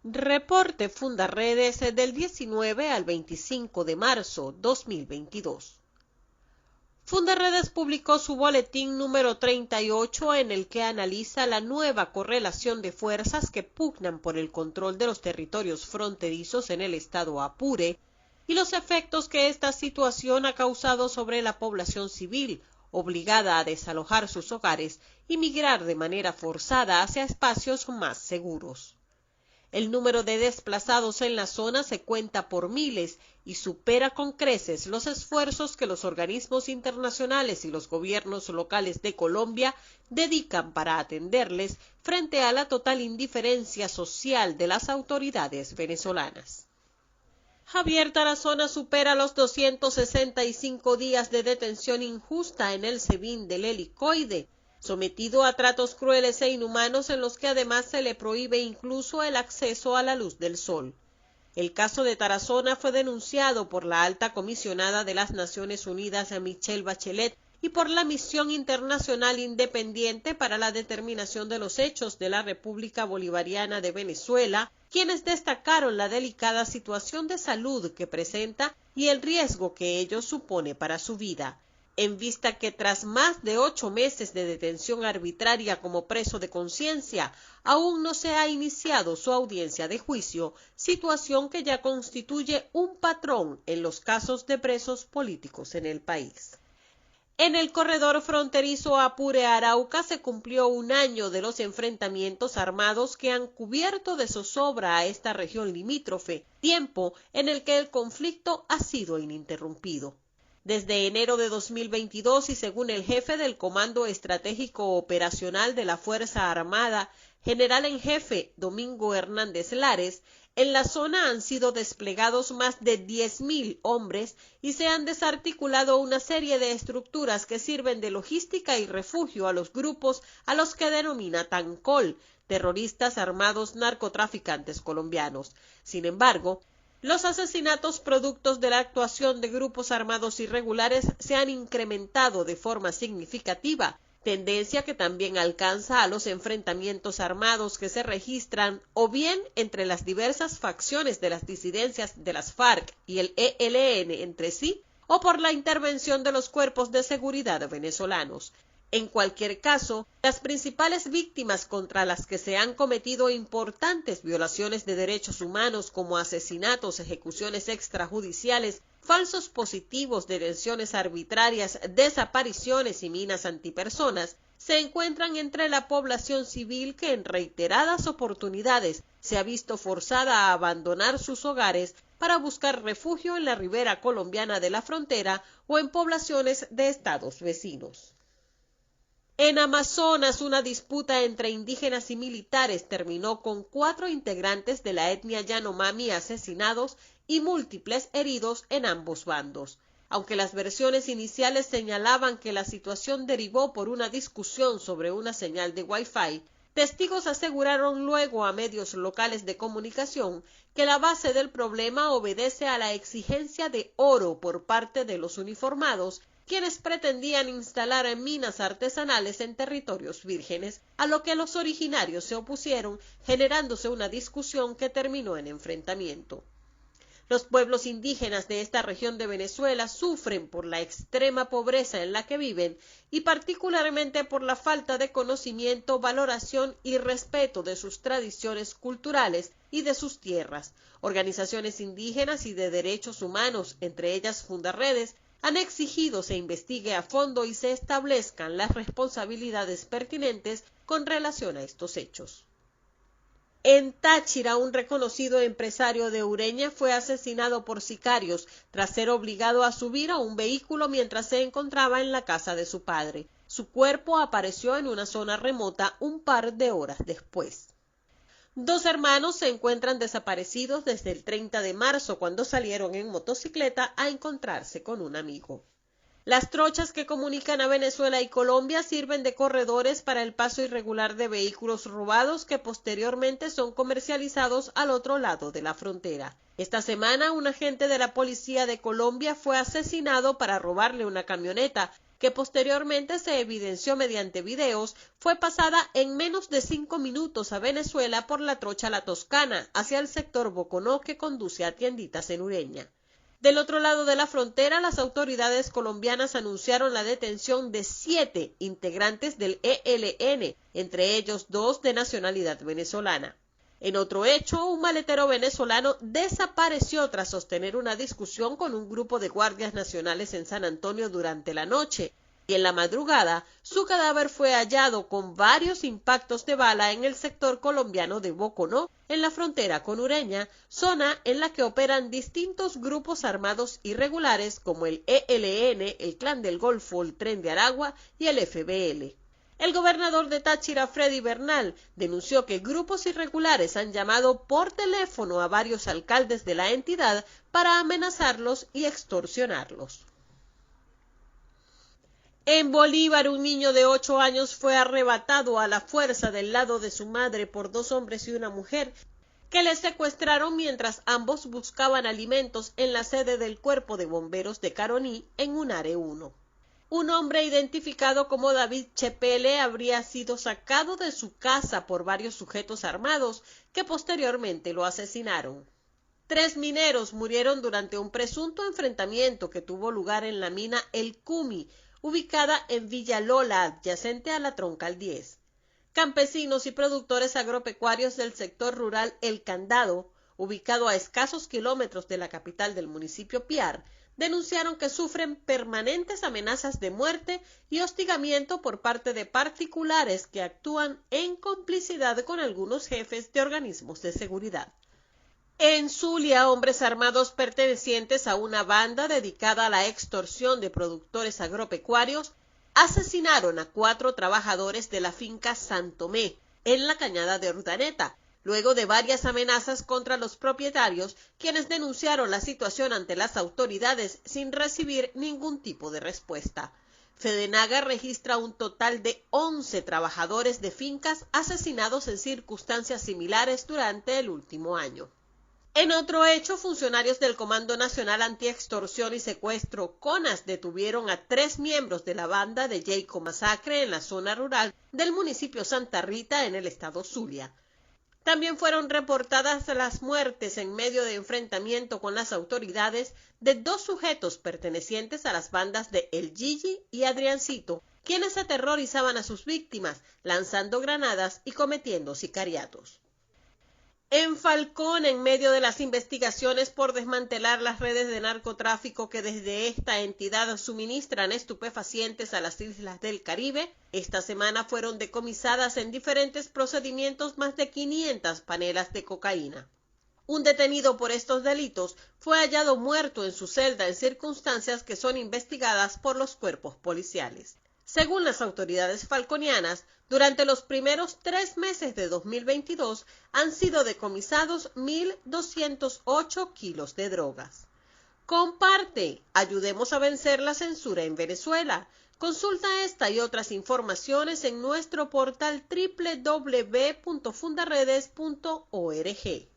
Reporte Fundarredes del 19 al 25 de marzo 2022. Fundarredes publicó su boletín número 38 en el que analiza la nueva correlación de fuerzas que pugnan por el control de los territorios fronterizos en el estado Apure y los efectos que esta situación ha causado sobre la población civil, obligada a desalojar sus hogares y migrar de manera forzada hacia espacios más seguros. El número de desplazados en la zona se cuenta por miles y supera con creces los esfuerzos que los organismos internacionales y los gobiernos locales de Colombia dedican para atenderles frente a la total indiferencia social de las autoridades venezolanas. Javier Tarazona supera los 265 días de detención injusta en el SEBIN del Helicoide, sometido a tratos crueles e inhumanos en los que además se le prohíbe incluso el acceso a la luz del sol. El caso de Tarazona fue denunciado por la alta comisionada de las Naciones Unidas, Michelle Bachelet, y por la Misión Internacional Independiente para la Determinación de los Hechos de la República Bolivariana de Venezuela, quienes destacaron la delicada situación de salud que presenta y el riesgo que ello supone para su vida, en vista que tras más de 8 meses de detención arbitraria como preso de conciencia, aún no se ha iniciado su audiencia de juicio, situación que ya constituye un patrón en los casos de presos políticos en el país. En el corredor fronterizo Apure-Arauca se cumplió un año de los enfrentamientos armados que han cubierto de zozobra a esta región limítrofe, tiempo en el que el conflicto ha sido ininterrumpido. Desde enero de 2022 y según el jefe del Comando Estratégico Operacional de la Fuerza Armada, general en jefe Domingo Hernández Lares, en la zona han sido desplegados más de 10.000 hombres y se han desarticulado una serie de estructuras que sirven de logística y refugio a los grupos a los que denomina TANCOL, terroristas armados narcotraficantes colombianos. Sin embargo, los asesinatos productos de la actuación de grupos armados irregulares se han incrementado de forma significativa, tendencia que también alcanza a los enfrentamientos armados que se registran o bien entre las diversas facciones de las disidencias de las FARC y el ELN entre sí, o por la intervención de los cuerpos de seguridad venezolanos. En cualquier caso, las principales víctimas contra las que se han cometido importantes violaciones de derechos humanos como asesinatos, ejecuciones extrajudiciales, falsos positivos, detenciones arbitrarias, desapariciones y minas antipersonas, se encuentran entre la población civil que en reiteradas oportunidades se ha visto forzada a abandonar sus hogares para buscar refugio en la ribera colombiana de la frontera o en poblaciones de estados vecinos. En Amazonas, una disputa entre indígenas y militares terminó con 4 integrantes de la etnia Yanomami asesinados y múltiples heridos en ambos bandos. Aunque las versiones iniciales señalaban que la situación derivó por una discusión sobre una señal de Wi-Fi, testigos aseguraron luego a medios locales de comunicación que la base del problema obedece a la exigencia de oro por parte de los uniformados, quienes pretendían instalar minas artesanales en territorios vírgenes, a lo que los originarios se opusieron, generándose una discusión que terminó en enfrentamiento. Los pueblos indígenas de esta región de Venezuela sufren por la extrema pobreza en la que viven y particularmente por la falta de conocimiento, valoración y respeto de sus tradiciones culturales y de sus tierras. Organizaciones indígenas y de derechos humanos, entre ellas Fundarredes, han exigido se investigue a fondo y se establezcan las responsabilidades pertinentes con relación a estos hechos. En Táchira, un reconocido empresario de Ureña fue asesinado por sicarios tras ser obligado a subir a un vehículo mientras se encontraba en la casa de su padre. Su cuerpo apareció en una zona remota un par de horas después. 2 hermanos se encuentran desaparecidos desde el 30 de marzo cuando salieron en motocicleta a encontrarse con un amigo. Las trochas que comunican a Venezuela y Colombia sirven de corredores para el paso irregular de vehículos robados que posteriormente son comercializados al otro lado de la frontera. Esta semana, un agente de la policía de Colombia fue asesinado para robarle una camioneta que posteriormente se evidenció mediante videos, fue pasada en menos de 5 minutos a Venezuela por la trocha La Toscana, hacia el sector Boconó que conduce a Tienditas en Ureña. Del otro lado de la frontera, las autoridades colombianas anunciaron la detención de 7 integrantes del ELN, entre ellos 2 de nacionalidad venezolana. En otro hecho, un maletero venezolano desapareció tras sostener una discusión con un grupo de guardias nacionales en San Antonio durante la noche, y en la madrugada su cadáver fue hallado con varios impactos de bala en el sector colombiano de Boconó, en la frontera con Ureña, zona en la que operan distintos grupos armados irregulares como el ELN, el Clan del Golfo, el Tren de Aragua y el FBL. El gobernador de Táchira, Freddy Bernal, denunció que grupos irregulares han llamado por teléfono a varios alcaldes de la entidad para amenazarlos y extorsionarlos. En Bolívar, un niño de 8 años fue arrebatado a la fuerza del lado de su madre por 2 hombres y una mujer, que le secuestraron mientras ambos buscaban alimentos en la sede del Cuerpo de Bomberos de Caroní, en Unare 1. Un hombre identificado como David Chepele habría sido sacado de su casa por varios sujetos armados que posteriormente lo asesinaron. 3 mineros murieron durante un presunto enfrentamiento que tuvo lugar en la mina El Cumi, ubicada en Villalola, adyacente a la Troncal 10. Campesinos y productores agropecuarios del sector rural El Candado, ubicado a escasos kilómetros de la capital del municipio Piar, denunciaron que sufren permanentes amenazas de muerte y hostigamiento por parte de particulares que actúan en complicidad con algunos jefes de organismos de seguridad. En Zulia, hombres armados pertenecientes a una banda dedicada a la extorsión de productores agropecuarios asesinaron a 4 trabajadores de la finca Santomé, en la cañada de Urdaneta, luego de varias amenazas contra los propietarios, quienes denunciaron la situación ante las autoridades sin recibir ningún tipo de respuesta. Fedenaga registra un total de 11 trabajadores de fincas asesinados en circunstancias similares durante el último año. En otro hecho, funcionarios del Comando Nacional Antiextorsión y Secuestro, CONAS, detuvieron a 3 miembros de la banda de Yeico Masacre en la zona rural del municipio Santa Rita, en el estado Zulia. También fueron reportadas las muertes en medio de enfrentamiento con las autoridades de 2 sujetos pertenecientes a las bandas de El Gigi y Adriancito, quienes aterrorizaban a sus víctimas, lanzando granadas y cometiendo sicariatos. En Falcón, en medio de las investigaciones por desmantelar las redes de narcotráfico que desde esta entidad suministran estupefacientes a las islas del Caribe, esta semana fueron decomisadas en diferentes procedimientos más de 500 panelas de cocaína. Un detenido por estos delitos fue hallado muerto en su celda en circunstancias que son investigadas por los cuerpos policiales. Según las autoridades falconianas, durante los primeros 3 meses de 2022 han sido decomisados 1.208 kilos de drogas. Comparte, ayudemos a vencer la censura en Venezuela. Consulta esta y otras informaciones en nuestro portal www.fundaredes.org.